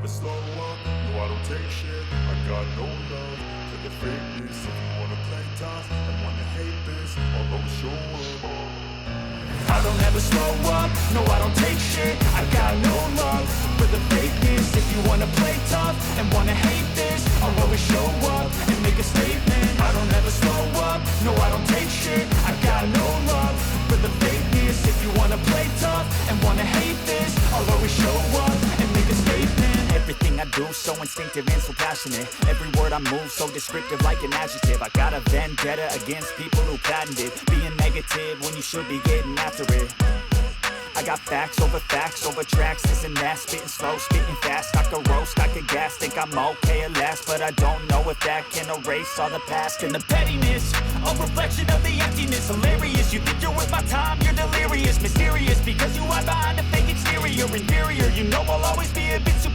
slow up, no I don't take shit. I got no love for the fakeness. If you wanna play tough and wanna hate this, I'll always show up. I don't ever slow up, no I don't take shit. I got no love for the fakeness. If you wanna play tough and wanna hate this, I'll always show up and make a statement. I don't ever slow up, no I don't take shit. I got no love for the fakeness. If you wanna play tough and wanna hate this, I'll always show up and make a statement. Everything I do so instinctive and so passionate. Every word I move so descriptive like an adjective. I got a vendetta against people who patented being negative when you should be getting after it. I got facts over tracks, this and that. Spitting slow, spitting fast, I could roast, I could gas. Think I'm okay at last, but I don't know if that can erase all the past. And the pettiness, a reflection of the emptiness. Hilarious, you think you're worth my time, you're delirious. Mysterious, because you hide behind a fake exterior. Inferior, you know I'll always be a bit superior.